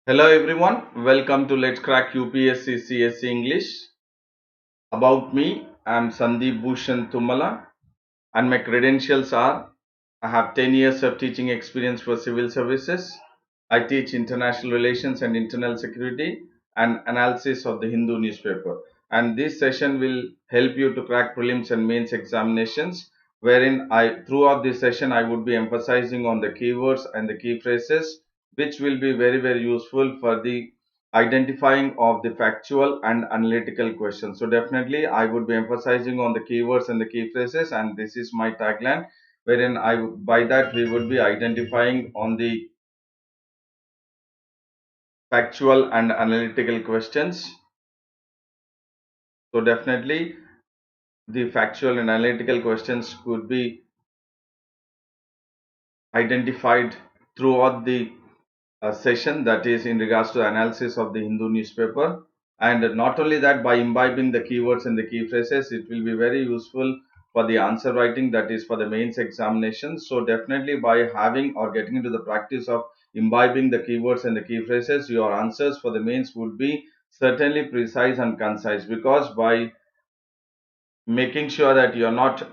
Hello everyone, welcome to Let's Crack UPSC CSE English. About me, I am Sandeep Bhushan Thummala and my credentials are I have 10 years of teaching experience for civil services. I teach international relations and internal security and analysis of the Hindu newspaper. And this session will help you to crack prelims and mains examinations wherein throughout this session I would be emphasizing on the keywords and the key phrases which will be very useful for the identifying of the factual and analytical questions. So definitely I would be emphasizing on the keywords and the key phrases, and this is my tagline wherein by that we would be identifying on the factual and analytical questions. So definitely the factual and analytical questions could be identified throughout the session, that is in regards to analysis of the Hindu newspaper. And not only that, by imbibing the keywords and the key phrases, it will be very useful for the answer writing, that is for the mains examination. So definitely by having or getting into the practice of imbibing the keywords and the key phrases, your answers for the mains would be certainly precise and concise, because by making sure that you're not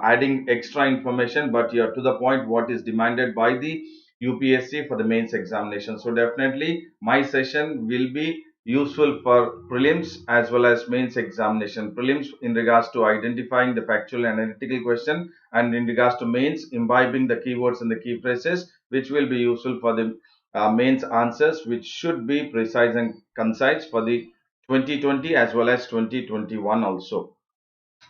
adding extra information, but you're to the point what is demanded by the UPSC for the mains examination. So definitely my session will be useful for prelims as well as mains examination. Prelims in regards to identifying the factual and analytical question, and in regards to mains imbibing the keywords and the key phrases which will be useful for the mains answers, which should be precise and concise for the 2020 as well as 2021 also.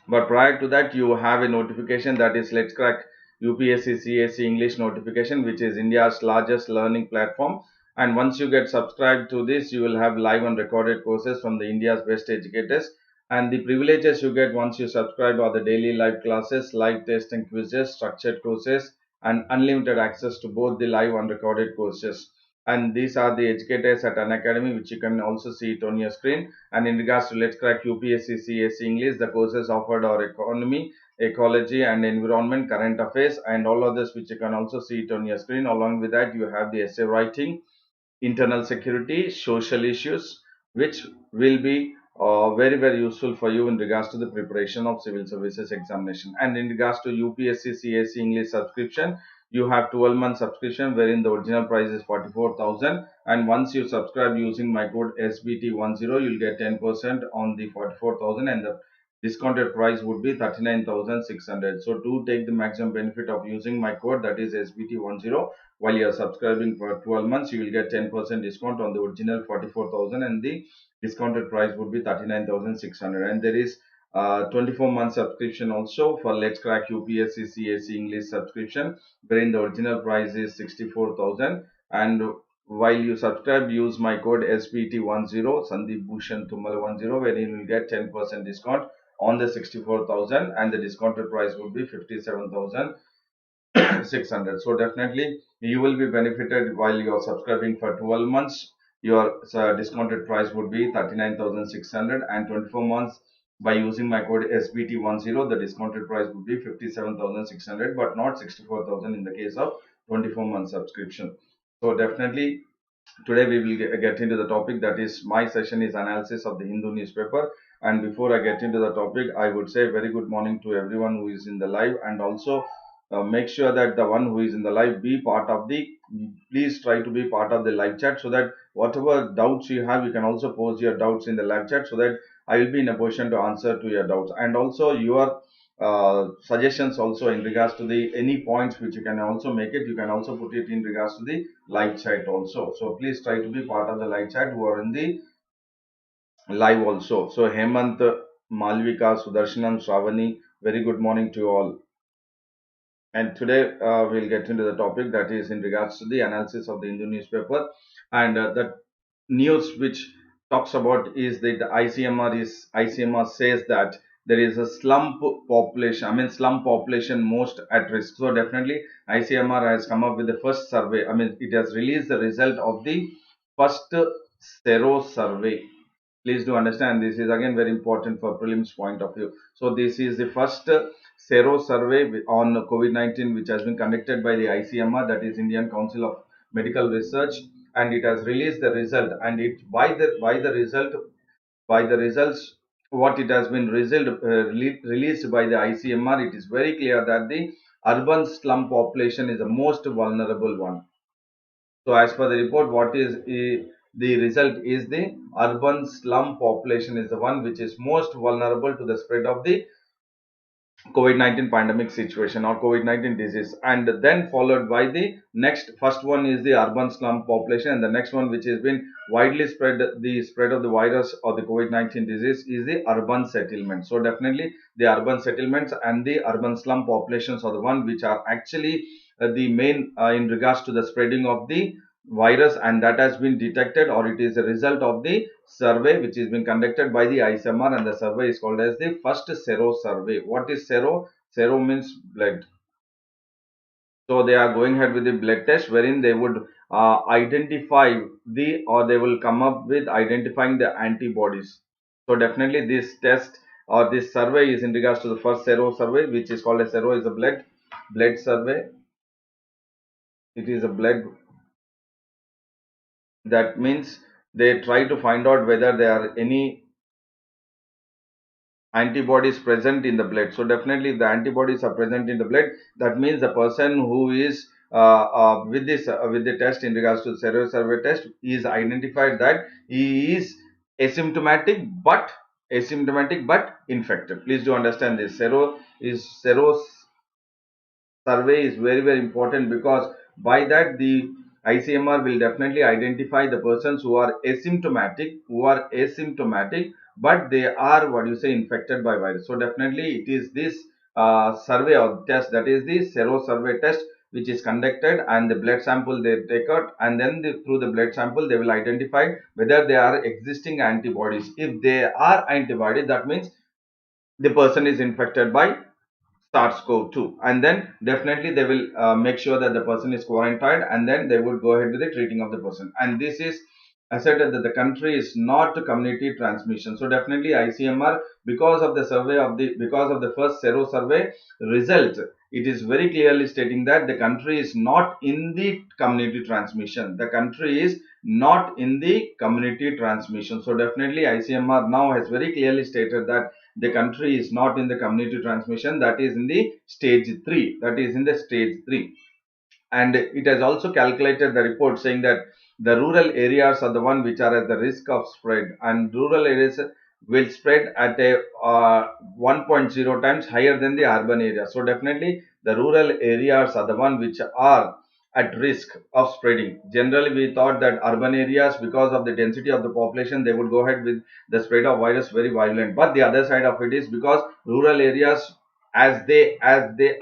But prior to that, you have a notification, that is Let's Crack UPSC CSE English notification, which is India's largest learning platform. And once you get subscribed to this, you will have live and recorded courses from the India's best educators. And the privileges you get once you subscribe are the daily live classes, live tests and quizzes, structured courses, and unlimited access to both the live and recorded courses. And these are the educators at Unacademy, which you can also see it on your screen. And in regards to Let's Crack UPSC CSE English, the courses offered are economy, ecology and environment, current affairs, and all others, which you can also see it on your screen. Along with that, you have the essay writing, internal security, social issues, which will be very useful for you in regards to the preparation of civil services examination. And in regards to UPSC CSE English subscription, you have 12 month subscription wherein the original price is 44,000, and once you subscribe using my code SBT10, you'll get 10% on the 44,000, and the discounted price would be 39,600. So to take the maximum benefit of using my code, that is SBT10, while you are subscribing for 12 months, you will get 10% discount on the original 44,000, and the discounted price would be 39,600. And there is 24-month subscription also for Let's Crack UPSC CSE English subscription, wherein the original price is 64,000. And while you subscribe, use my code SPT10, Sandeep Bhushan Thummala 10, wherein you will get 10% discount on the 64,000, and the discounted price would be 57,600. So definitely you will be benefited while you are subscribing for 12 months. Your discounted price would be 39,600, and 24 months by using my code SBT10, the discounted price would be 57,600, but not 64,000 in the case of 24 month subscription. So definitely today we will get into the topic, that is my session is analysis of the Hindu newspaper. And before I get into the topic, I would say very good morning to everyone who is in the live, and also make sure that the one who is in the live be part of the, please try to be part of the live chat, so that whatever doubts you have, you can also pose your doubts in the live chat, so that I will be in a position to answer to your doubts. And also your suggestions also in regards to the any points which you can also make it, you can also put it in regards to the live chat also. So please try to be part of the live chat who are in the live also. So Hemant, Malvika, Sudarshanam, Shravani, very good morning to you all. And today we'll get into the topic, that is in regards to the analysis of the Hindu newspaper. And the news which talks about is that the ICMR says that there is a slump population, slum population most at risk. So definitely ICMR has come up with the first survey. It has released the result of the first Sero survey. Please do understand, this is again very important for prelims point of view. So this is the first Sero survey on COVID-19 which has been conducted by the ICMR, that is Indian Council of Medical Research, and it has released the result, and it by the results what it has been released by the ICMR, it is very clear that the urban slum population is the most vulnerable one. So as per the report, what is the result is the urban slum population is the one which is most vulnerable to the spread of the COVID-19 pandemic situation or COVID-19 disease, and then followed by the next. First one is the urban slum population, and the next one which has been widely spread, the spread of the virus or the COVID-19 disease, is the urban settlement. So definitely the urban settlements and the urban slum populations are the one which are actually the main in regards to the spreading of the virus, and that has been detected, or it is a result of the survey which is being conducted by the ICMR, and the survey is called as the first sero survey. What is sero? Sero means blood. So they are going ahead with the blood test, wherein they would identify the, or they will come up with identifying the antibodies. So definitely this test or this survey is in regards to the first sero survey, which is called as sero is a blood survey. It is a blood. That means they try to find out whether there are any antibodies present in the blood. So definitely if the antibodies are present in the blood, that means the person who is with this with the test in regards to the sero survey test is identified that he is asymptomatic but infected. Please do understand this. Sero survey is very important, because by that the ICMR will definitely identify the persons who are asymptomatic, but they are, what you say, infected by virus. So definitely it is this survey or test, that is the sero survey test, which is conducted, and the blood sample they take out, and then through the blood sample they will identify whether there are existing antibodies. If there are antibodies, that means the person is infected by SARS-CoV-2, and then definitely they will make sure that the person is quarantined, and then they would go ahead with the treating of the person. And this is asserted that the country is not community transmission. So definitely ICMR, because of the survey of the, because of the first sero survey result, it is very clearly stating that the country is not in the community transmission. The country is not in the community transmission. So definitely ICMR now has very clearly stated that the country is not in the community transmission, that is in the stage 3, that is in the stage 3. And it has also calculated the report saying that the rural areas are the one which are at the risk of spread, and rural areas will spread at a 1.0 times higher than the urban area. So definitely the rural areas are the one which are at risk of spreading. Generally we thought that urban areas, because of the density of the population, they would go ahead with the spread of virus very violent, but the other side of it is because rural areas, as they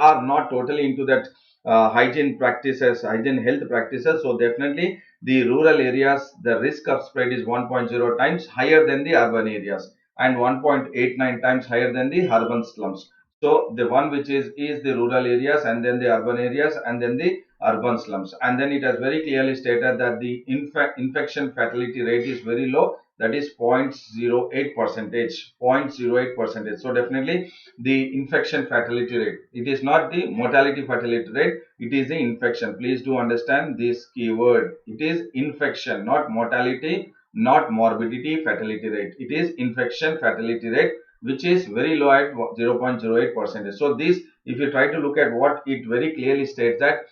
are not totally into that hygiene health practices, so definitely the rural areas, the risk of spread is 1.0 times higher than the urban areas, and 1.89 times higher than the urban slums. So the one which is the rural areas, and then the urban areas, and then the urban slums. And then it has very clearly stated that the infection fatality rate is very low, that is 0.08 percentage. 0.08 percentage. So definitely the infection fatality rate, it is not the mortality fatality rate, it is the infection. Please do understand this keyword. It is infection, not mortality, not morbidity fatality rate. It is infection fatality rate, which is very low at 0.08 percentage. So this, if you try to look at what it very clearly states, that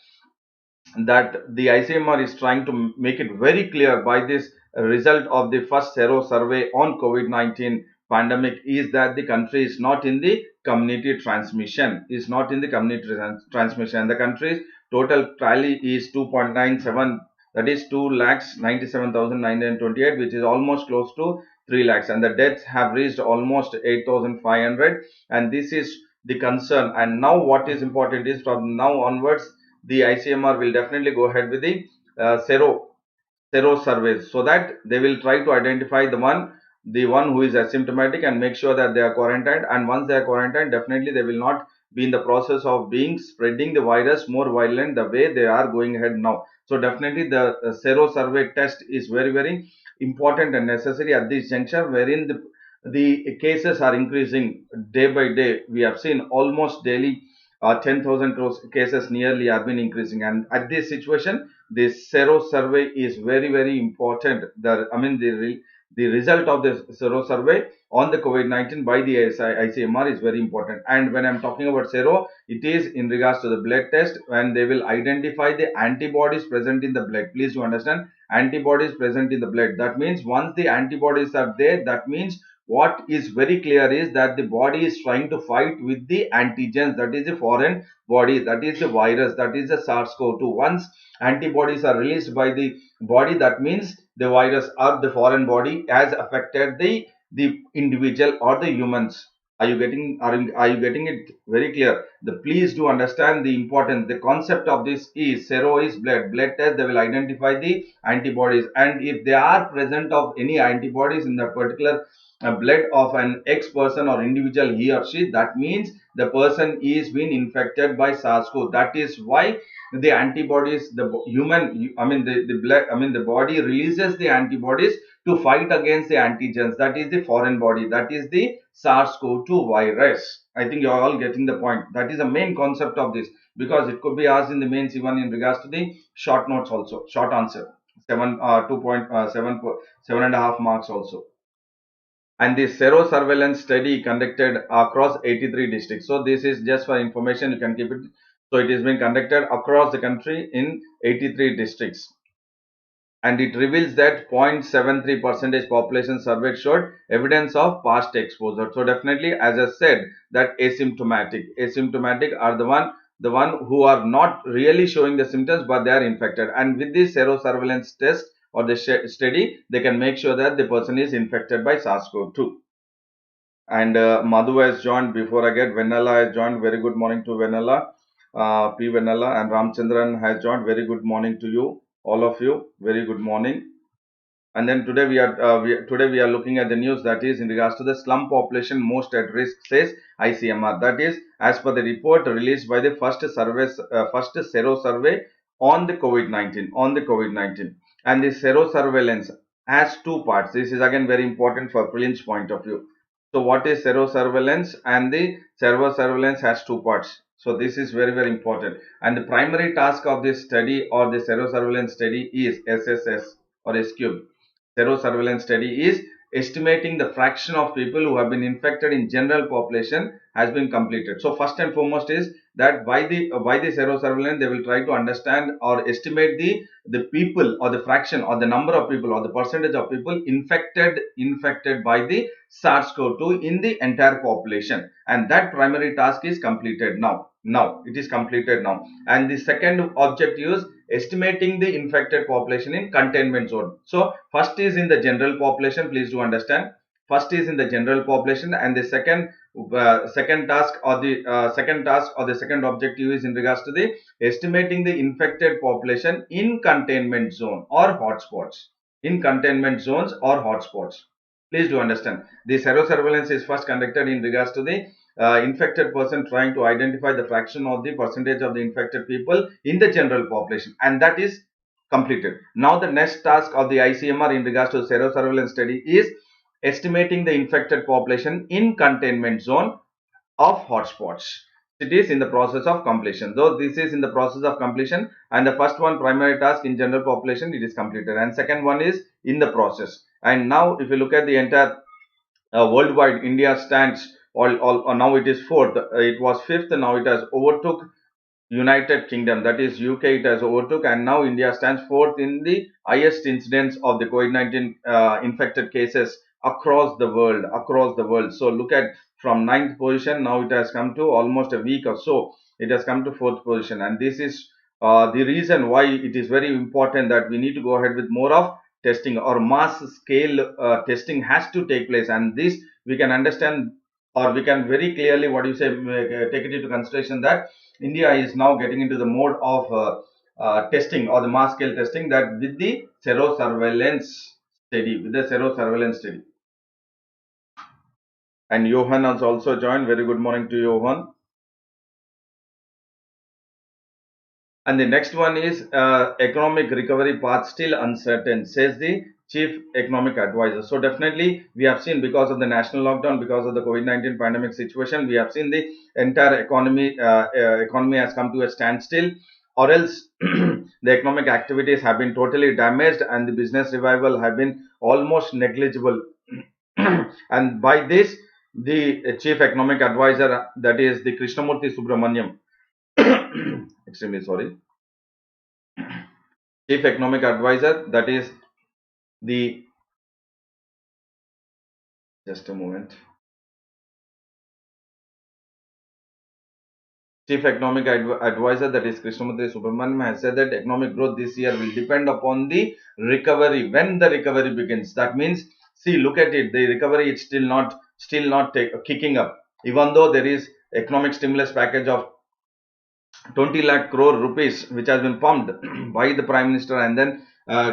the ICMR is trying to make it very clear by this result of the first sero survey on COVID-19 pandemic, is that the country is not in the community transmission, and the country's total tally is 2.97, that is 2,97,928, which is almost close to 3 lakhs, and the deaths have reached almost 8,500, and this is the concern. And now what is important is, from now onwards the ICMR will definitely go ahead with the sero surveys, so that they will try to identify the one who is asymptomatic and make sure that they are quarantined. And once they are quarantined, definitely they will not be in the process of being spreading the virus more violent the way they are going ahead now. So definitely the sero survey test is very important and necessary at this juncture, wherein the cases are increasing day by day. We have seen almost daily 10,000 cases nearly have been increasing. And at this situation, this sero survey is very, very important. The result of the sero survey on the COVID-19 by the ICMR is very important. And when I'm talking about sero, it is in regards to the blood test, when they will identify the antibodies present in the blood. Please do understand, antibodies present in the blood. That means once the antibodies are there, that means what is very clear is that the body is trying to fight with the antigens, that is the foreign body, that is the virus, that is the SARS-CoV-2. Once antibodies are released by the body, that means the virus or the foreign body has affected the individual or the humans. Are you getting it very clear? Please do understand the importance. The concept of this is sero is blood test. They will identify the antibodies, and if they are present of any antibodies in the particular blood of an X person or individual, he or she, that means the person is being infected by SARS-CoV. That is why the antibodies, the human, the blood, the body releases the antibodies to fight against the antigens. That is the foreign body. That is the SARS-CoV-2 virus. I think you are all getting the point. That is the main concept of this, because it could be asked in the mains even in regards to the short notes also, short answer, 7.7 marks also. And the sero surveillance study conducted across 83 districts. So this is just for information, you can keep it. So it is being conducted across the country in 83 districts. And it reveals that 0.73% population surveyed showed evidence of past exposure. So definitely, as I said, that asymptomatic are the one who are not really showing the symptoms, but they are infected. And with this sero surveillance test or the study, they can make sure that the person is infected by SARS-CoV-2. And Madhu has joined. Before I get, Venala has joined. Very good morning to Venala, P. Venala, and Ramchandran has joined. Very good morning to you, all of you. Very good morning. And then today we are looking at the news that is in regards to the slum population most at risk, says ICMR. That is as per the report released by the first sero survey on the COVID-19. And the sero surveillance has two parts. This is again very important for prelims point of view. So what is sero surveillance? And the sero surveillance has two parts. So this is very, very important. And the primary task of this study or the sero surveillance study is SSS or S-cube. Sero surveillance study is estimating the fraction of people who have been infected in general population has been completed. So first and foremost is that by the sero surveillance, they will try to understand or estimate the people or the fraction or the number of people or the percentage of people infected by the SARS-CoV-2 in the entire population. And that primary task is completed now. It is completed now. And the second objective is estimating the infected population in containment zone. So first is in the general population. Please do understand. First is in the general population, and the second task or the second objective is in regards to the estimating the infected population in containment zone or hotspots. In containment zones or hotspots. Please do understand. The sero surveillance is first conducted in regards to the infected person, trying to identify the fraction of the percentage of the infected people in the general population, and that is completed. Now the next task of the ICMR in regards to sero surveillance study is estimating the infected population in containment zone of hotspots. It is in the process of completion. Though this is in the process of completion, and the first one primary task in general population, it is completed, and second one is in the process. And now if you look at the entire worldwide, India stands now it is fourth. It was fifth. Now it has overtook United Kingdom, that is UK, it has overtook, and now India stands fourth in the highest incidence of the COVID-19 infected cases across the world. So look at, from ninth position, now it has come to almost a week or so. It has come to fourth position, and this is the reason why it is very important that we need to go ahead with more of testing or mass scale testing has to take place, and this we can understand, or we can very clearly take it into consideration that India is now getting into the mode of testing or the mass scale testing, that with the sero surveillance study. And Johan has also joined. Very good morning to Johan. And the next one is economic recovery path still uncertain, says the chief economic advisor. So definitely we have seen, because of the national lockdown, because of the COVID-19 pandemic situation, we have seen the entire economy has come to a standstill, or else the economic activities have been totally damaged and the business revival have been almost negligible. And by this, the chief economic advisor, that is the Krishnamurthy Subramaniam, extremely sorry, chief economic advisor, that is the, just a moment, chief economic advisor, that is Krishnamurthy Subramaniam, has said that economic growth this year will depend upon the recovery, when the recovery begins. That means, see, look at it, the recovery is still not kicking up, even though there is economic stimulus package of 20 lakh crore rupees which has been pumped by the prime minister, and then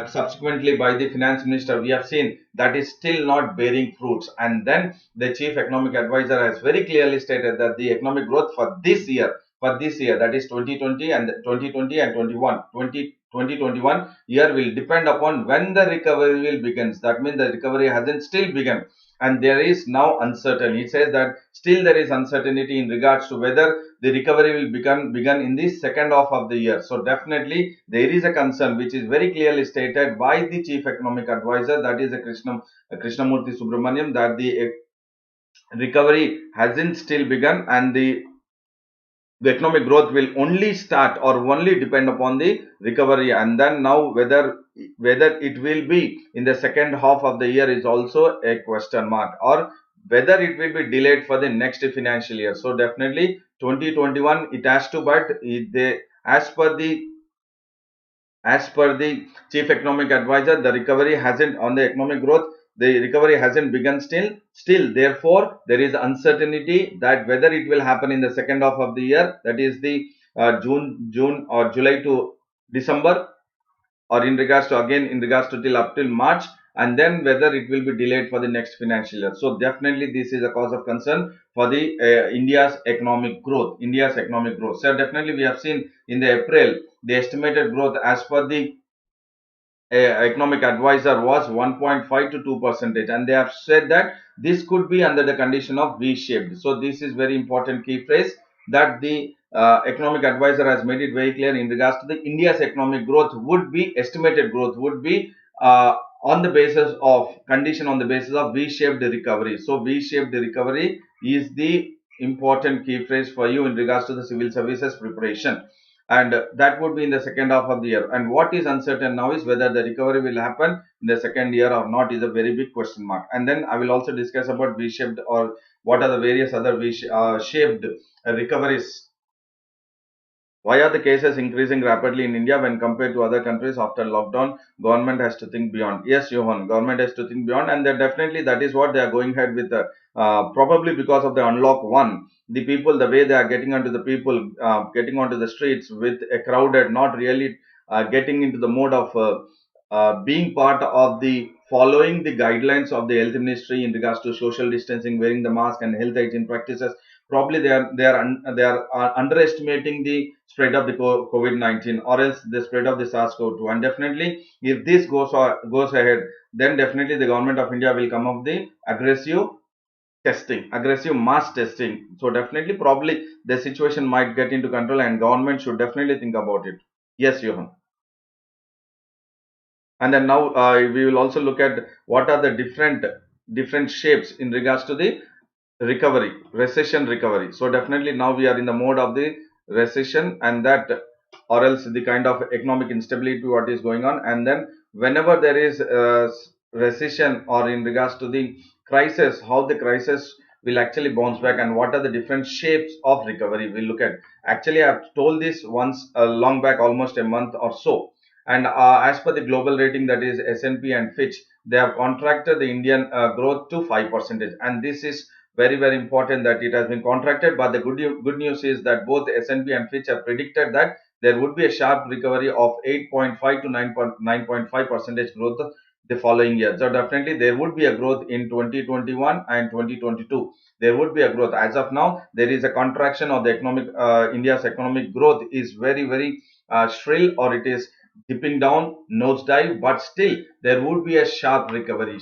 subsequently by the finance minister. We have seen that is still not bearing fruits, and then the chief economic advisor has very clearly stated that the economic growth for this year, that is 2020 and 2021 year, will depend upon when the recovery will begins. That means the recovery hasn't still begun, and there is now uncertainty. It says that still there is uncertainty in regards to whether the recovery will begin in the second half of the year. So definitely there is a concern which is very clearly stated by the chief economic advisor, that is a Krishnamurthy Subramaniam, that the recovery hasn't still begun, and the economic growth will only start or only depend upon the recovery. And then now whether it will be in the second half of the year is also a question mark, or whether it will be delayed for the next financial year. So definitely 2021 it has to, but as per the chief economic advisor, the recovery hasn't, on the economic growth, the recovery hasn't begun still. Therefore there is uncertainty that whether it will happen in the second half of the year, that is the June or July to December, or in regards to till up till March, and then whether it will be delayed for the next financial year. So definitely this is a cause of concern for the India's economic growth. So definitely we have seen in the April, the estimated growth as per the economic advisor was 1.5 to 2 percentage, and they have said that this could be under the condition of V-shaped. So this is very important key phrase, that the economic advisor has made it very clear in regards to the India's economic growth would be, estimated growth would be on the basis of V-shaped recovery. So V-shaped recovery is the important key phrase for you in regards to the civil services preparation, and that would be in the second half of the year. And what is uncertain now is whether the recovery will happen in the second year or not, is a very big question mark. And then I will also discuss about V-shaped, or what are the various other V-shaped recoveries. Why are the cases increasing rapidly in India when compared to other countries after lockdown? Government has to think beyond. Yes, Johan, government has to think beyond, and then definitely that is what they are going ahead with. Probably because of the unlock one, the people, the way they are getting onto the people, getting onto the streets with a crowded, not really getting into the mode of being part of the following the guidelines of the health ministry in regards to social distancing, wearing the mask, and health hygiene practices. Probably they are underestimating the spread of the COVID-19, or else the spread of the SARS-CoV-2. And definitely, if this goes ahead, then definitely the government of India will come up with the aggressive mass testing. So definitely, probably the situation might get into control, and government should definitely think about it. Yes, Johan. And then now we will also look at what are the different shapes in regards to the recession recovery. So definitely now we are in the mode of the recession, and that, or else the kind of economic instability what is going on. And then whenever there is recession, or in regards to the crisis, how the crisis will actually bounce back, and what are the different shapes of recovery we'll look at. Actually, I've told this once long back, almost a month or so. And as per the global rating, that is S&P and Fitch, they have contracted the Indian growth to 5%, and this is very important that it has been contracted. But the good news is that both S&P and Fitch have predicted that there would be a sharp recovery of 8.5 to 9.5 percentage growth the following year. So definitely there would be a growth in 2021 and 2022. There would be a growth. As of now, there is a contraction of the economic India's economic growth is very shrill, or it is dipping down, nosedive, but still there would be a sharp recovery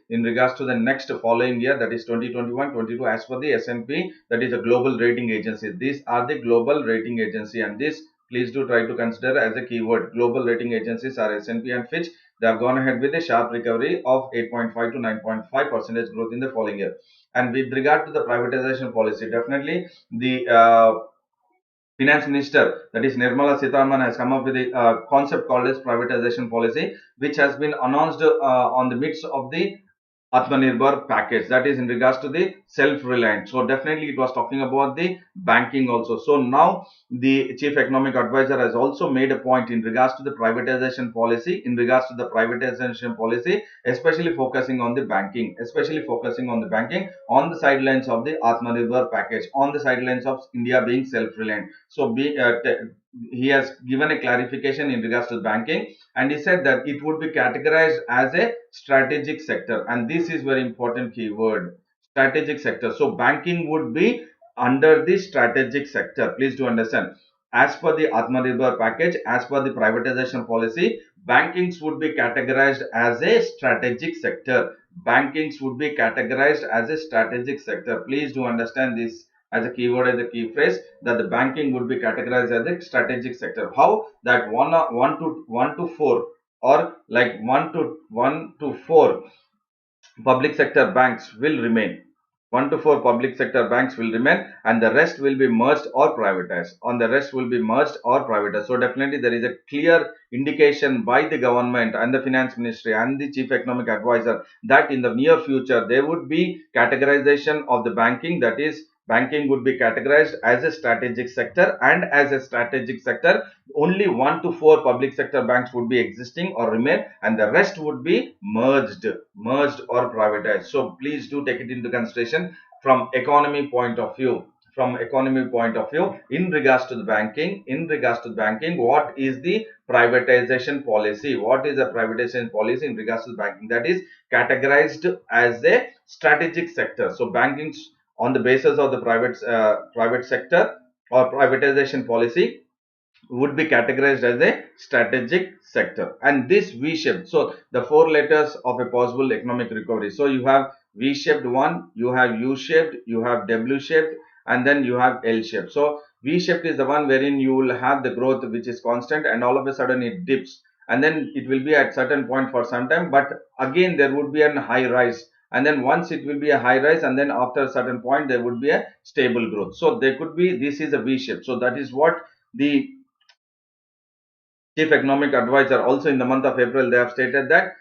in regards to the next following year, that is 2021-22, as per the S&P, that is a global rating agency. These are the global rating agency, and this please do try to consider as a keyword. Global rating agencies are S&P and Fitch. They have gone ahead with a sharp recovery of 8.5 to 9.5 percentage growth in the following year. And with regard to the privatization policy, definitely the Finance Minister, that is Nirmala Sitharaman, has come up with a concept called as privatization policy, which has been announced on the midst of the Atmanirbhar package, that is in regards to the self-reliant. So definitely it was talking about the banking also. So now the chief economic advisor has also made a point in regards to the privatization policy, especially focusing on the banking, on the sidelines of the Atmanirbhar package, on the sidelines of India being self-reliant. So he has given a clarification in regards to banking, and he said that it would be categorized as a strategic sector, and this is very important keyword, strategic sector. So banking would be under the strategic sector. Please do understand, as per the Atmanirbhar package, as per the privatization policy, bankings would be categorized as a strategic sector. Please do understand this as a keyword, as a key phrase, that the banking would be categorized as a strategic sector. How? That 1 to 4, or like 1 to 4 public sector banks will remain. 1 to 4 public sector banks will remain, and the rest will be merged or privatized. So definitely there is a clear indication by the government and the finance ministry and the chief economic advisor that in the near future there would be categorization of the banking, that is banking would be categorized as a strategic sector, and as a strategic sector only 1 to 4 public sector banks would be existing or remain, and the rest would be merged or privatized. So please do take it into consideration from economy point of view. In regards to the banking, what is the privatization policy? In regards to the banking? That is categorized as a strategic sector. So banking, on the basis of the private sector or privatization policy, would be categorized as a strategic sector. And this V-shaped, so the 4 letters of a possible economic recovery. So you have V-shaped one, you have U-shaped, you have W-shaped, and then you have L-shaped. So V-shaped is the one wherein you will have the growth which is constant, and all of a sudden it dips, and then it will be at certain point for some time, but again there would be a high rise, and then once it will be a high rise, and then after a certain point there would be a stable growth. So there could be, this is a V-shape. So that is what the chief economic advisor also in the month of April, they have stated that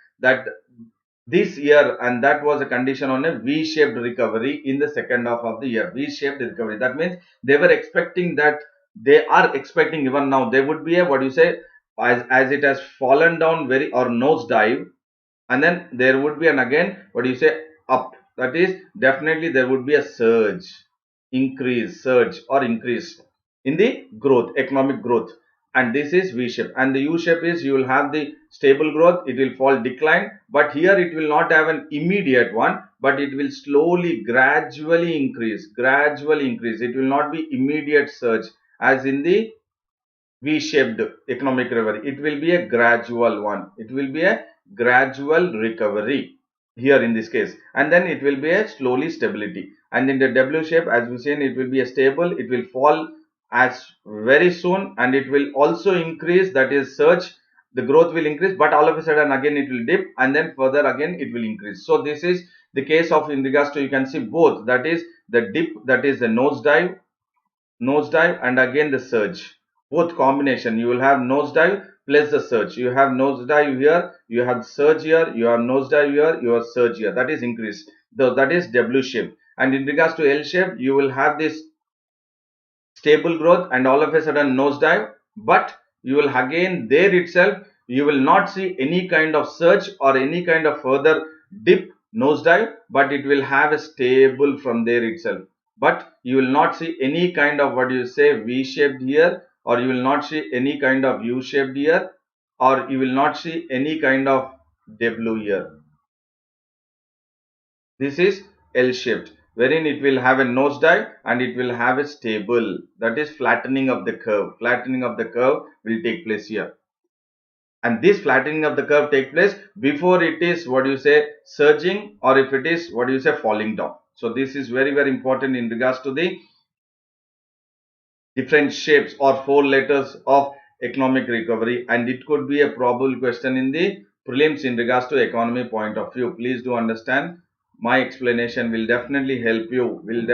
this year, and that was a condition on a V-shaped recovery in the second half of the year. V-shaped recovery, that means they were expecting that, they are expecting even now there would be a, what you say, as it has fallen down very, or nosedive, and then there would be an again, what do you say, up. That is definitely there would be a surge or increase in the growth, economic growth. And this is V shape, and the U shape is you will have the stable growth, it will fall, decline, but here it will not have an immediate one, but it will slowly gradually increase. It will not be immediate surge as in the V-shaped economic recovery. It will be a gradual one. It will be a gradual recovery here in this case, and then it will be a slowly stability. And in the W shape, as we seen, it will be a stable. It will fall as very soon, and it will also increase. That is surge. The growth will increase, but all of a sudden again it will dip, and then further again it will increase. So this is the case of, in regards to, you can see both. That is the dip, that is the nosedive, and again the surge, both combination. You will have nosedive plus the surge. You have nosedive here, you have surge here, you have nosedive here, you have surge here. That is increase. So that is W shape. And in regards to L shape, you will have this stable growth and all of a sudden nosedive, but you will again there itself, you will not see any kind of surge or any kind of further dip, nosedive, but it will have a stable from there itself. But you will not see any kind of, what do you say, V shaped here, or you will not see any kind of U shaped here, or you will not see any kind of W here. This is L shaped, wherein it will have a nosedive and it will have a stable, that is flattening of the curve. Flattening of the curve will take place here. and this flattening of the curve take place before it is what you say surging, or if it is what you say falling down. So this is very very important in regards to the different shapes or four letters of economic recovery, and it could be a probable question in the prelims in regards to economy point of view. Please do understand, my explanation will definitely help you in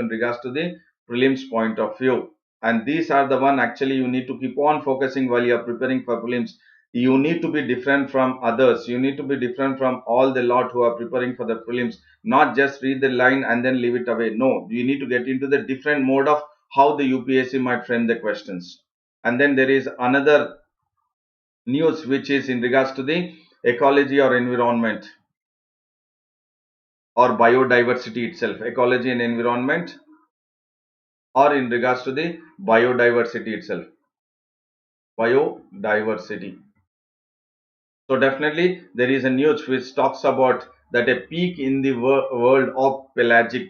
regards to the prelims point of view, and these are the one actually you need to keep on focusing while you are preparing for prelims. You need to be different from others, you need to be different from all the lot who are preparing for the prelims. Not just read the line and then leave it away. No, you need to get into the different mode of how the UPSC might frame the questions. And then there is another news which is in regards to the ecology or environment or biodiversity itself. Ecology and environment, or in regards to the biodiversity itself. Biodiversity. So definitely there is a news which talks about that a peak in the world of pelagic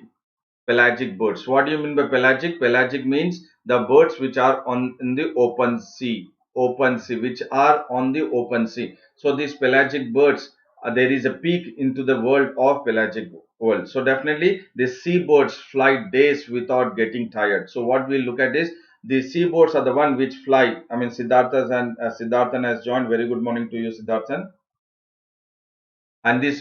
birds. What do you mean by pelagic? Pelagic means the birds which are on in the open sea, which are on the open sea. So these pelagic birds, there is a peak into the world of pelagic world. So definitely the seabirds fly days without getting tired. So what we look at is the seabirds are the one which fly. I mean Siddharthan has joined. Very good morning to you, Siddharthan. And this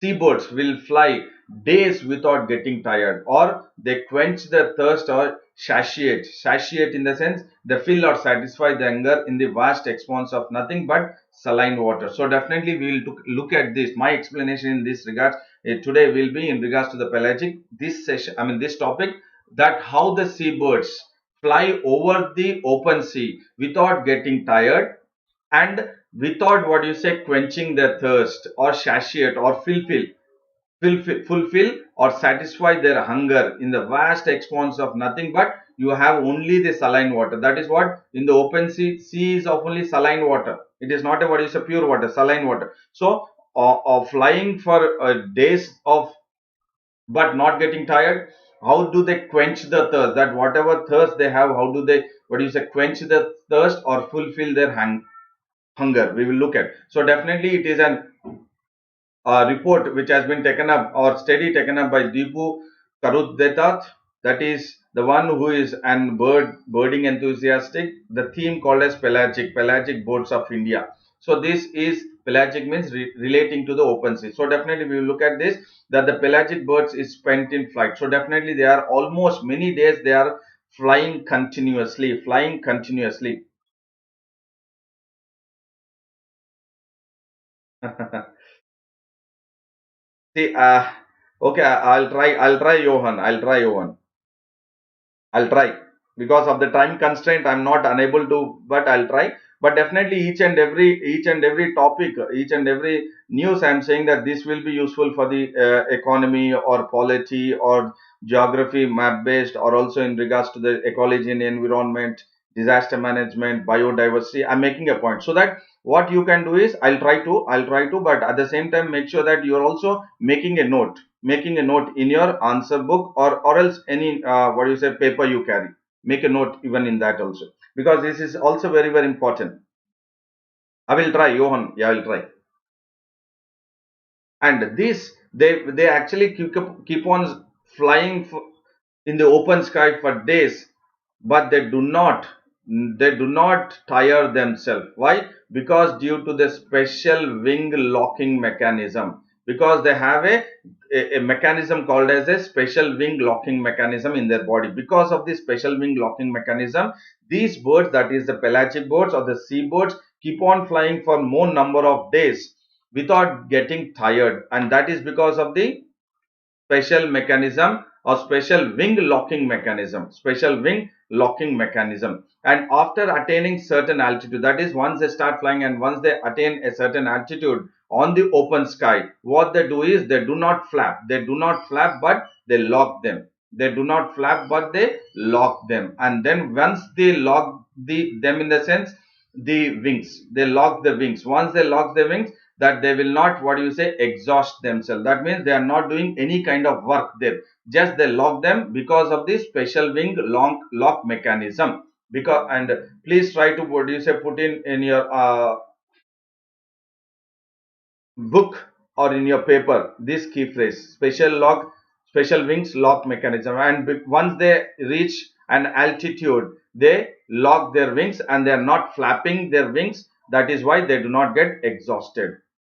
seabirds will fly days without getting tired, or they quench their thirst or satiate. Satiate in the sense they fill or satisfy the hunger in the vast expanse of nothing but saline water. So definitely we will look at this. My explanation in this regard today will be in regards to the pelagic. This session, I mean this topic, that how the seabirds fly over the open sea without getting tired, and without what you say quenching their thirst or satiate or fulfill or satisfy their hunger in the vast expanse of nothing but you have only the saline water. That is what in the open sea is of only saline water. It is not a what is a pure water, saline water. So flying for days of but not getting tired, how do they quench the thirst? That whatever thirst they have, how do they what do you say quench the thirst or fulfill their hunger? We will look at. So definitely it is an report which has been taken up or study taken up by Deepu Karuddetat, that is the one who is an birding enthusiastic. The theme called as pelagic birds of India. So this is pelagic means relating to the open sea. So definitely we will look at this, that the pelagic birds is spent in flight. So definitely they are almost many days they are flying continuously. See, okay, I'll try. Because of the time constraint, I'm not unable to, but I'll try. But definitely each and every topic, each and every news, I'm saying that this will be useful for the economy or polity or geography map based, or also in regards to the ecology and environment, disaster management, biodiversity. I'm making a point so that what you can do is I'll try to, but at the same time make sure that you're also making a note in your answer book, or else any what do you say paper you carry. Make a note even in that also, because this is also very very important. I will try, Johan. Yeah, I will try. And this they actually keep on flying in the open sky for days, but they do not tire themselves. Why? Because due to the special wing locking mechanism, because they have a mechanism called as a special wing locking mechanism in their body. Because of this special wing locking mechanism, these birds, that is the pelagic birds or the sea birds, keep on flying for more number of days without getting tired, and that is because of the special mechanism or special wing locking mechanism. And after attaining certain altitude, that is once they start flying and once they attain a certain altitude on the open sky, what they do is they do not flap but they lock them. And then once they lock them, in the sense the wings, they lock the wings. Once they lock the wings, that they will not what you say exhaust themselves. That means they are not doing any kind of work there, just they lock them because of this special wing lock mechanism. because, and please try to put in your book or in your paper this key phrase: special wings lock mechanism. And once they reach an altitude, they lock their wings and they are not flapping their wings. That is why they do not get exhausted.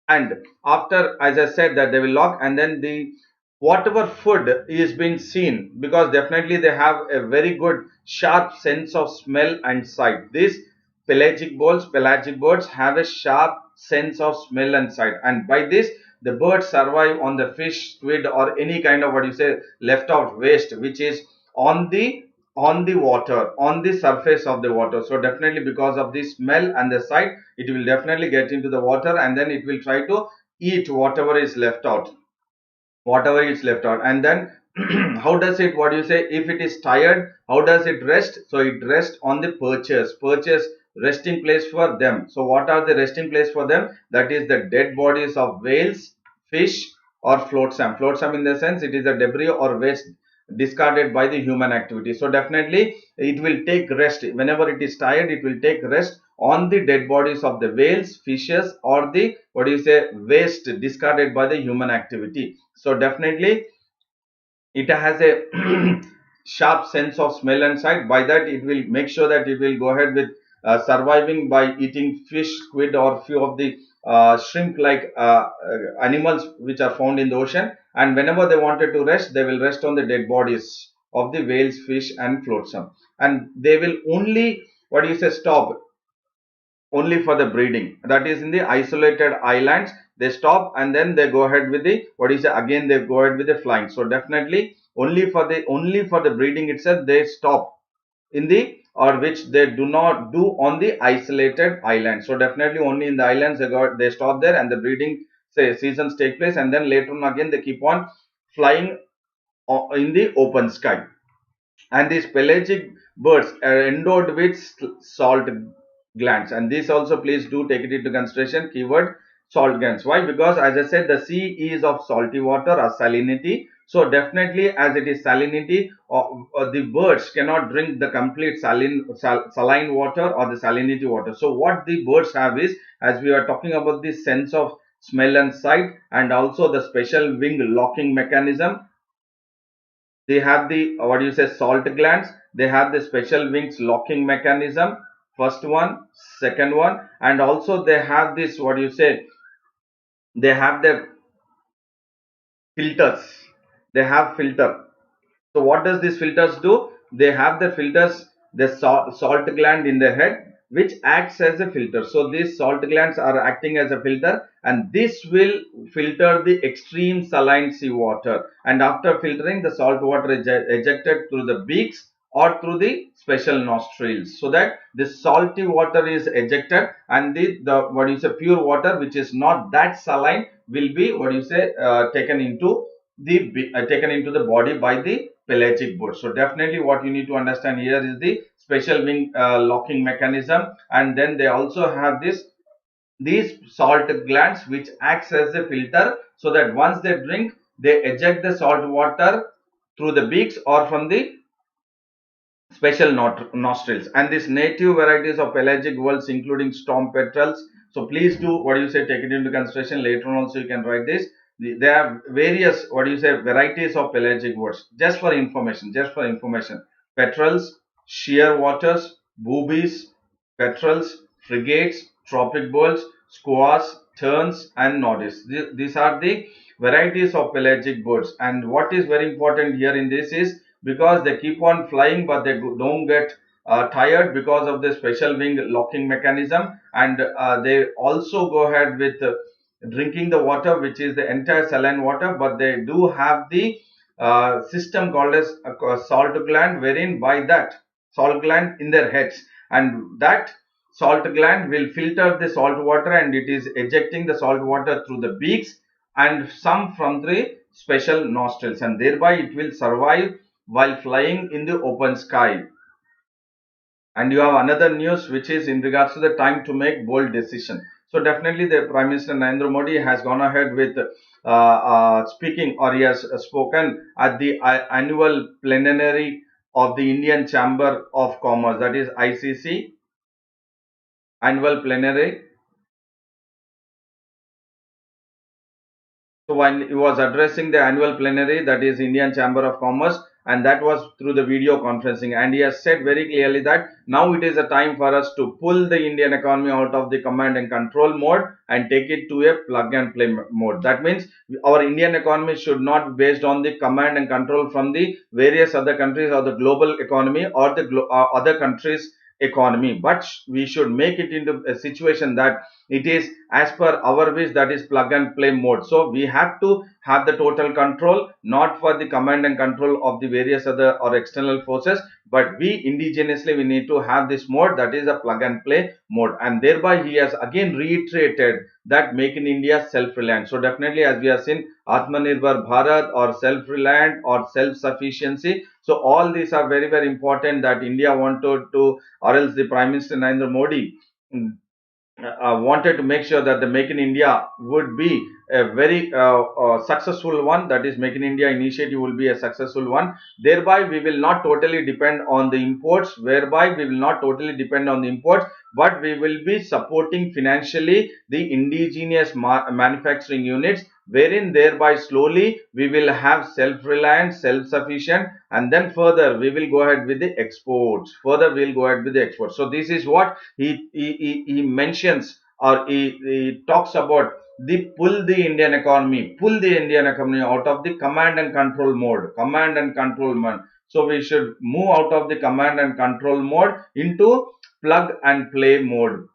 And after, as I said, that they will lock, and then the whatever food is being seen, because definitely they have a very good sharp sense of smell and sight. These pelagic birds have a sharp sense of smell and sight, and by this the birds survive on the fish, squid, or any kind of, what you say, left out waste which is on the water, on the surface of the water. So definitely because of the smell and the sight, it will definitely get into the water, and then it will try to eat whatever is left out, and then how does it, what do you say, if it is tired, how does it rest? So it rests on the perches, resting place for them. So what are the resting place for them? That is the dead bodies of whales, fish, or flotsam in the sense it is a debris or waste discarded by the human activity. So definitely it will take rest whenever it is tired, it will take rest on the dead bodies of the whales, fishes, or the, what do you say, waste discarded by the human activity. So definitely it has a sharp sense of smell and sight. By that it will make sure that it will go ahead with surviving by eating fish, squid, or few of the shrimp like animals which are found in the ocean. And whenever they wanted to rest, they will rest on the dead bodies of the whales, fish, and flotsam. And they will only, what do you say, stop only for the breeding. That is in the isolated islands they stop, and then they go ahead with the, what is it, again they go ahead with the flying. So definitely only for the breeding itself they stop in the, or which they do not do on the isolated islands. So definitely only in the islands they stop there, and the breeding say seasons take place, and then later on again they keep on flying in the open sky. And these pelagic birds are endowed with salt glands, and this also please do take it into consideration, keyword salt glands. Why? Because as I said, the sea is of salty water or salinity. So definitely as it is salinity, the birds cannot drink the complete saline water or the salinity water. So what the birds have is, as we are talking about the sense of smell and sight, and also the special wing locking mechanism, they have the, what do you say, salt glands, they have the special wings locking mechanism, first one, second one, and also they have this, what do you say, they have the filters, they have filter. So what does these filters do? They have the filters, the salt gland in the head, which acts as a filter. So these salt glands are acting as a filter, and this will filter the extreme saline seawater. And after filtering, the salt water is ejected through the beaks or through the special nostrils, so that the salty water is ejected, and the what you say, pure water which is not that saline will be, what you say, taken into the body by the pelagic bird. So definitely what you need to understand here is the special wing locking mechanism, and then they also have these salt glands which acts as a filter, so that once they drink, they eject the salt water through the beaks or from the special nostrils. And these native varieties of pelagic whales including storm petrels. So please do, what do you say, take it into consideration. Later on also you can write this. There are various, what do you say, varieties of pelagic whales. Just for information, petrels, shearwaters, boobies, petrels, frigates, tropic birds, skuas, terns, and noddies. These are the varieties of pelagic birds. And what is very important here in this is, because they keep on flying but they don't get tired because of the special wing locking mechanism, and they also go ahead with drinking the water which is the entire saline water, but they do have the system called as a salt gland, wherein by that salt gland in their heads, and that salt gland will filter the salt water, and it is ejecting the salt water through the beaks and some from the special nostrils, and thereby it will survive while flying in the open sky. And you have another news which is in regards to the time to make bold decision. So definitely the Prime Minister Narendra Modi has gone ahead with speaking, or he has spoken at the annual plenary of the Indian Chamber of Commerce, that is ICC annual plenary. So when he was addressing the annual plenary, that is Indian Chamber of Commerce, and that was through the video conferencing, and he has said very clearly that now it is a time for us to pull the Indian economy out of the command and control mode and take it to a plug and play mode. That means our Indian economy should not be based on the command and control from the various other countries or the global economy or the other countries economy, but we should make it into a situation that it is as per our wish, that is plug and play mode. So we have to have the total control, not for the command and control of the various other or external forces, but we indigenously we need to have this mode, that is a plug and play mode. And thereby he has again reiterated that make in India self-reliant. So definitely, as we have seen, Atmanirbhar Bharat or self-reliant or self-sufficiency, so all these are very very important that India wanted to, or else the Prime Minister Narendra Modi wanted to make sure that the Make in India would be a very successful one. That is, Make in India initiative will be a successful one. Thereby, we will not totally depend on the imports. Whereby, we will not totally depend on the imports, but we will be supporting financially the indigenous manufacturing units, wherein thereby slowly we will have self-reliant, self-sufficient, and then further we will go ahead with the exports. Further, we will go ahead with the exports. So this is what he mentions, or he talks about the pull the Indian economy out of the command and control mode. So we should move out of the command and control mode into plug and play mode.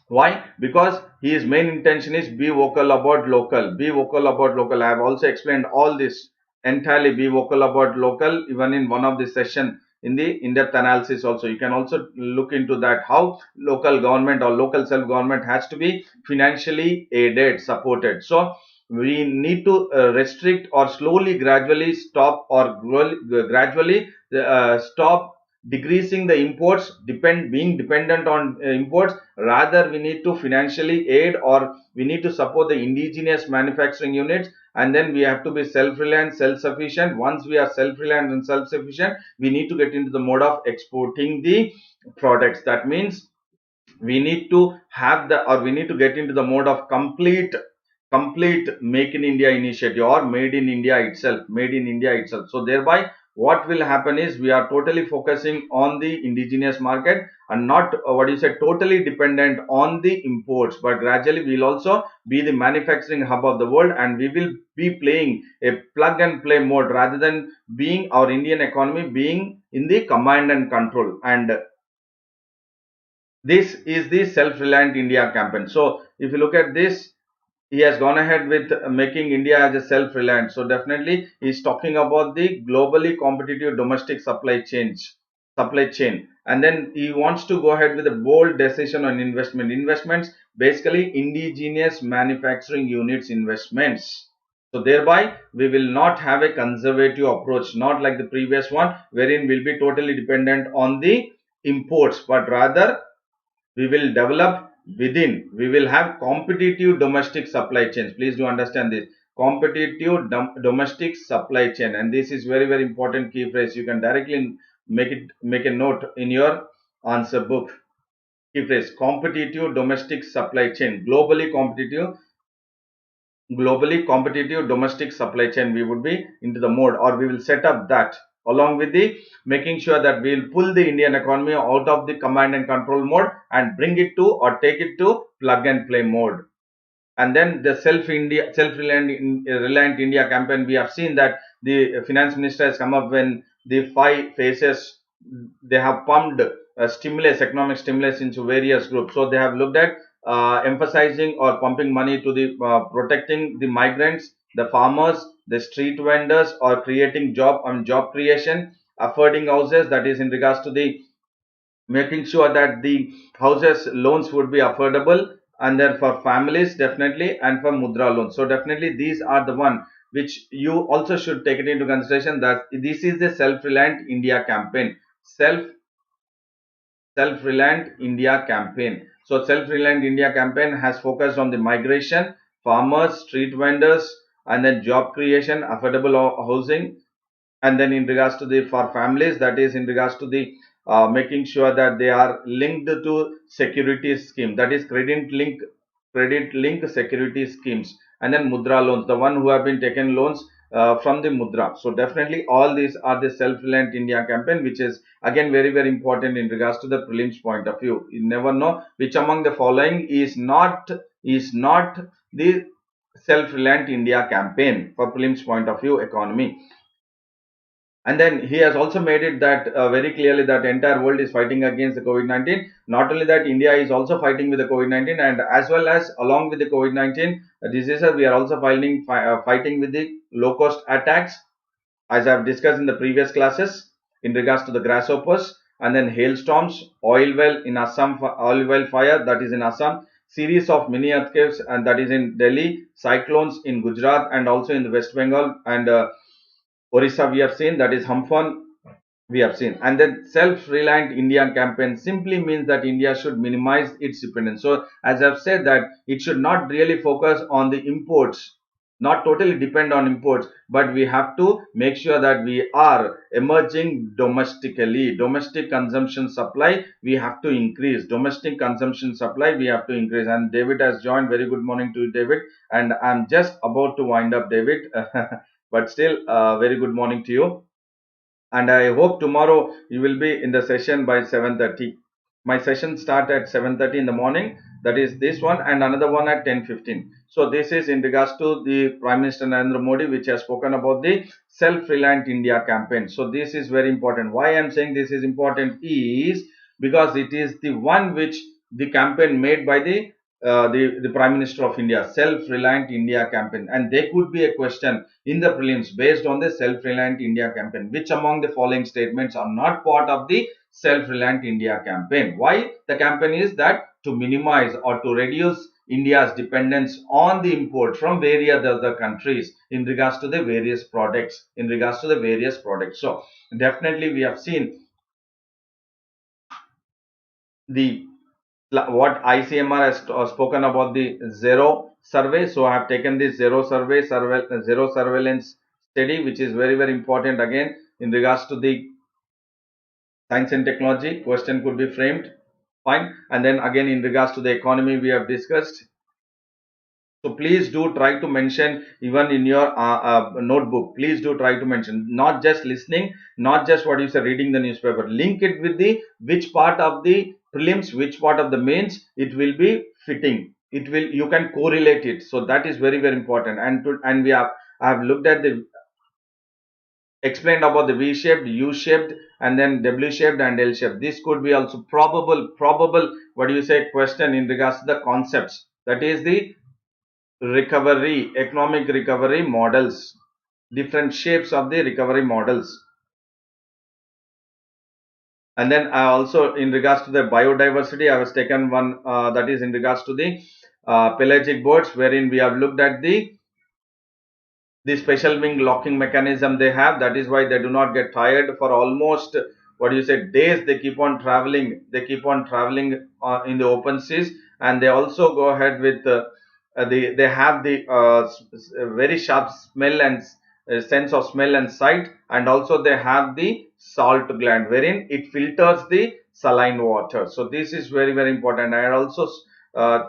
Why? Because his main intention is be vocal about local. Be vocal about local. I have also explained all this entirely. Be vocal about local, even in one of the session in the in-depth analysis also. You can also look into that, how local government or local self-government has to be financially aided, supported. So we need to restrict or slowly, gradually stop, or gradually stop decreasing the imports, being dependent on imports. Rather, we need to financially aid, or we need to support the indigenous manufacturing units, and then we have to be self-reliant, self-sufficient. Once we are self-reliant and self-sufficient, we need to get into the mode of exporting the products. That means we need to have the, or we need to get into the mode of complete Make in India initiative, or made in India itself. So thereby what will happen is we are totally focusing on the indigenous market and not totally dependent on the imports, but gradually we will also be the manufacturing hub of the world, and we will be playing a plug and play mode rather than being our Indian economy being in the command and control. And this is the self-reliant India campaign. So if you look at this, he has gone ahead with making India as a self-reliant. So definitely he's talking about the globally competitive domestic supply chain. And then he wants to go ahead with a bold decision on investments, basically indigenous manufacturing units investments. So thereby we will not have a conservative approach, not like the previous one wherein we'll be totally dependent on the imports, but rather we will develop within, we will have competitive domestic supply chains. Please do understand this, competitive domestic supply chain, and this is very very important key phrase. You can directly make a note in your answer book. Key phrase: competitive domestic supply chain, globally competitive domestic supply chain. We would be into the mode, or we will set up that, along with the making sure that we will pull the Indian economy out of the command and control mode and bring it to, or take it to plug and play mode. And then the self-reliant India campaign, we have seen that the finance minister has come up when the 5 phases, they have pumped economic stimulus into various groups. So they have looked at emphasizing or pumping money to the protecting the migrants, the farmers, the street vendors, or creating job creation, affording houses, that is in regards to the making sure that the houses loans would be affordable, and then for families definitely, and for mudra loans. So definitely these are the one which you also should take it into consideration, that this is the self-reliant India campaign. Self-reliant India campaign. So self-reliant India campaign has focused on the migration, farmers, street vendors, and then job creation, affordable housing, And then in regards to the for families, that is in regards to the making sure that they are linked to security scheme, that is credit link security schemes. And then mudra loans, the one who have been taken loans from the mudra. So definitely all these are the self-reliant India campaign, which is again very very important in regards to the prelims point of view. You never know which among the following is not the self-reliant India campaign for prelims point of view economy. And then he has also made it that very clearly that entire world is fighting against the COVID-19. Not only that, India is also fighting with the COVID-19, and as well as along with the COVID-19 diseases, we are also fighting with the low-cost attacks, as I've discussed in the previous classes, in regards to the grasshoppers, and then hailstorms, oil well in Assam, oil well fire, that is in Assam, series of mini earthquakes, and that is in Delhi, cyclones in Gujarat and also in the West Bengal and Orissa we have seen, that is Hamphan we have seen. And then self-reliant India campaign simply means that India should minimize its dependence. So as I've said that it should not really focus on the imports, not totally depend on imports, but we have to make sure that we are emerging domestically. Domestic consumption supply we have to increase. Domestic consumption supply we have to increase. And David has joined. Very good morning to you, David. And I'm just about to wind up, David. But still, very good morning to you. And I hope tomorrow you will be in the session by 7:30. My session start at 7:30 in the morning. That is this one and another one at 10:15. So this is in regards to the Prime Minister Narendra Modi, which has spoken about the self-reliant India campaign. So this is very important. Why I am saying this is important is because it is the one which the campaign made by the Prime Minister of India, self-reliant India campaign. And there could be a question in the prelims based on the self-reliant India campaign. Which among the following statements are not part of the self-reliant India campaign? Why the campaign is that to minimize or to reduce India's dependence on the import from various other countries in regards to the various products. So definitely we have seen the what ICMR has spoken about the zero survey. So I have taken this zero surveillance study, which is very very important again in regards to the science and technology. Question could be framed fine. And then again in regards to the economy we have discussed. So please do try to mention even in your notebook. Please do try to mention, not just listening, not just what you say reading the newspaper. Link it with the which part of the prelims, which part of the mains it will be fitting. It will you can correlate it. So that is very very important. And we have I have looked at the explained about the V-shaped, U-shaped, and then W-shaped and L-shaped. This could be also probable. What do you say? Question in regards to the concepts. That is the economic recovery models, different shapes of the recovery models. And then I also in regards to the biodiversity I was taken one that is in regards to the pelagic birds, wherein we have looked at the special wing locking mechanism they have. That is why they do not get tired for almost what do you say days. They keep on traveling in the open seas. And they also go ahead with they have the very sharp smell and sense of smell and sight. And also they have the salt gland, wherein it filters the saline water. So this is very very important. I had also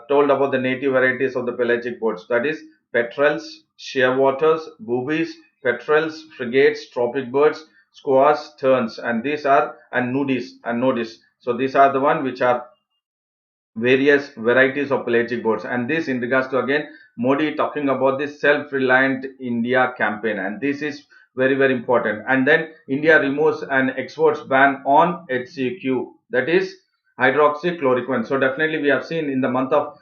told about the native varieties of the pelagic birds, that is petrels, shearwaters, boobies, petrels, frigates, tropic birds, squaws, terns, and these are and nudis. So these are the one which are various varieties of pelagic birds. And this in regards to again Modi talking about this self-reliant India campaign, and this is very very important. And then India removes an exports ban on HCQ, that is hydroxychloroquine. So definitely we have seen in the month of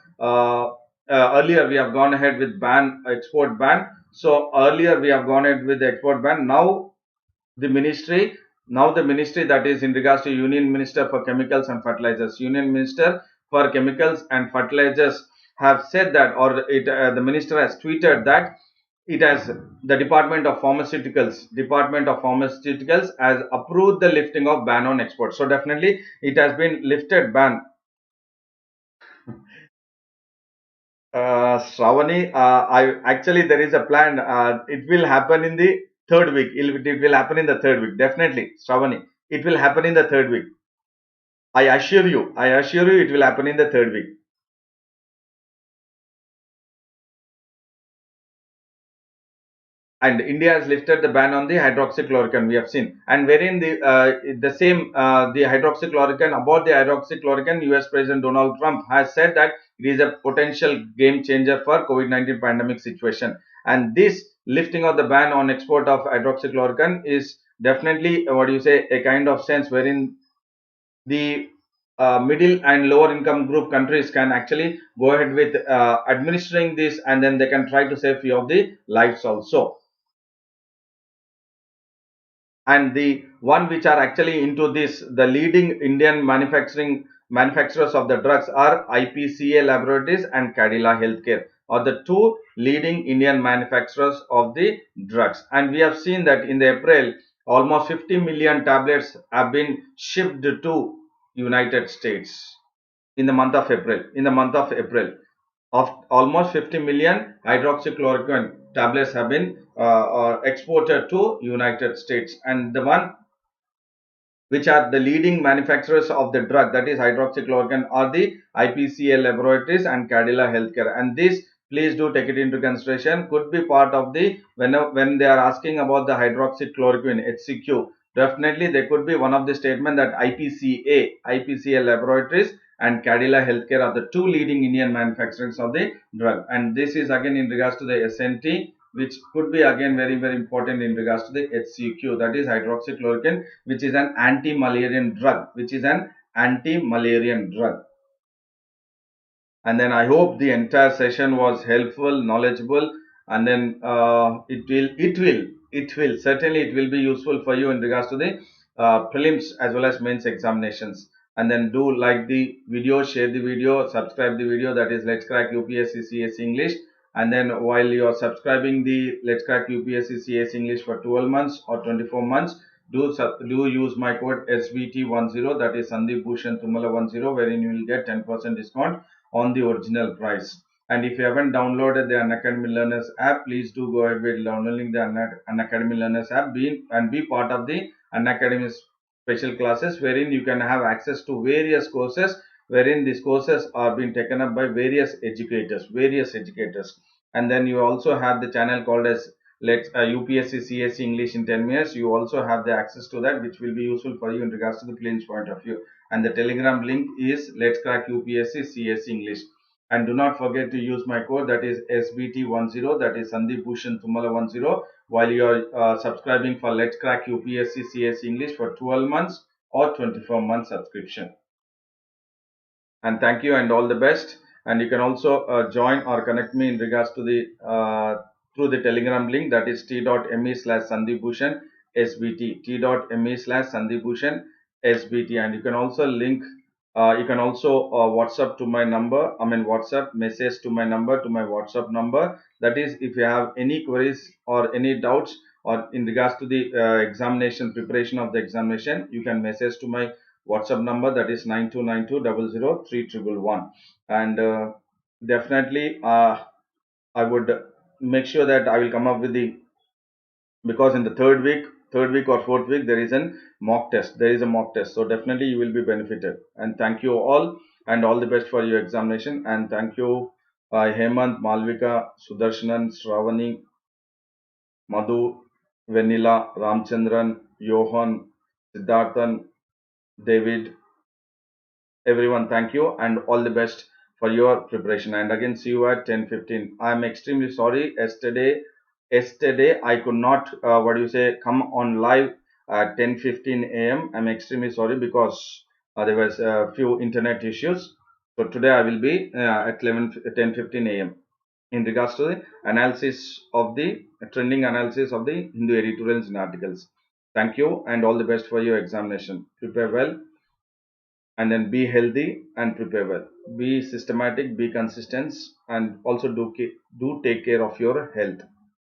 earlier we have gone ahead with export ban. So earlier we have gone ahead with the export ban. Now the ministry that is in regards to Union Minister for Chemicals and Fertilizers, Union Minister for Chemicals and Fertilizers have said that, or the minister has tweeted that it has the Department of Pharmaceuticals has approved the lifting of ban on export. So definitely it has been lifted ban. Shravani, I actually there is a plan. It will happen in the third week. It will happen in the third week. Definitely, Shravani. It will happen in the third week. I assure you it will happen in the third week. And India has lifted the ban on the hydroxychloroquine. We have seen, and wherein the same the hydroxychloroquine about the hydroxychloroquine, U.S. President Donald Trump has said that it is a potential game changer for COVID-19 pandemic situation. And this lifting of the ban on export of hydroxychloroquine is definitely what do you say, a kind of sense wherein the middle and lower income group countries can actually go ahead with administering this, and then they can try to save few of the lives also. And the one which are actually into this, the leading Indian manufacturers of the drugs are IPCA Laboratories and Cadila Healthcare, are the two leading Indian manufacturers of the drugs. And we have seen that in the April, almost 50 million tablets have been shipped to United States in the month of April. In the month of April, of almost 50 million hydroxychloroquine tablets have been exported to United States. And the one which are the leading manufacturers of the drug, that is hydroxychloroquine, are the IPCL laboratories and Cadila Healthcare. And this, please do take it into consideration, could be part of the when they are asking about the hydroxychloroquine HCQ. Definitely, there could be one of the statement that IPCL laboratories and Cadila Healthcare are the two leading Indian manufacturers of the drug. And this is again in regards to the SNT, which could be again very very important in regards to the HCQ, that is hydroxychloroquine, which is an anti-Malarian drug, And then I hope the entire session was helpful, knowledgeable, and then certainly it will be useful for you in regards to the prelims as well as mains examinations. And then do like the video, share the video, subscribe the video, that is Let's Crack UPSC CSE English. And then while you are subscribing the Let's Crack UPSC CSE English for 12 months or 24 months, do use my code SBT10, that is Sandeep Bhushan Thummala 10, wherein you will get 10% discount on the original price. And if you haven't downloaded the Unacademy Learners app, please do go ahead with downloading the Unacademy Learners app and be part of the Unacademy special classes, wherein you can have access to various courses, wherein these courses are being taken up by various educators. And then you also have the channel called as UPSC CSE English in 10 minutes. You also have the access to that, which will be useful for you in regards to the claims point of view. And the Telegram link is Let's Crack UPSC CSE English. And do not forget to use my code, that is SBT10, that is Sandeep Bhushan Thummala 10, while you are subscribing for Let's Crack UPSC CSE English for 12 months or 24 months subscription. And thank you and all the best. And you can also join or connect me in regards to the through the Telegram link, that is t.me/sandeepbhushan sbt, t.me/sandeepbhushan sbt. And you can also WhatsApp to my number, WhatsApp message to my number, to my WhatsApp number. That is, if you have any queries or any doubts or in regards to the examination, preparation of the examination, you can message to my WhatsApp number, that is 9292003111. And definitely I would make sure that I will come up with the, because in the third week or fourth week there is a mock test, so definitely you will be benefited. And thank you all and all the best for your examination. And thank you Hemant, Malvika, Sudarshanan, Shravani, Madhu, Vanilla, Ramchandran, Johan, Siddharthan, David, everyone. Thank you and all the best for your preparation. And again, see you at 10:15. I am extremely sorry. Yesterday I could not come on live at 10:15 a.m. I'm extremely sorry because there was a few internet issues. So today I will be at 10:15 a.m. in regards to the analysis of the trending analysis of the Hindu editorials and articles. Thank you and all the best for your examination. Prepare well and then be healthy and prepare well. Be systematic, be consistent, and also do take care of your health.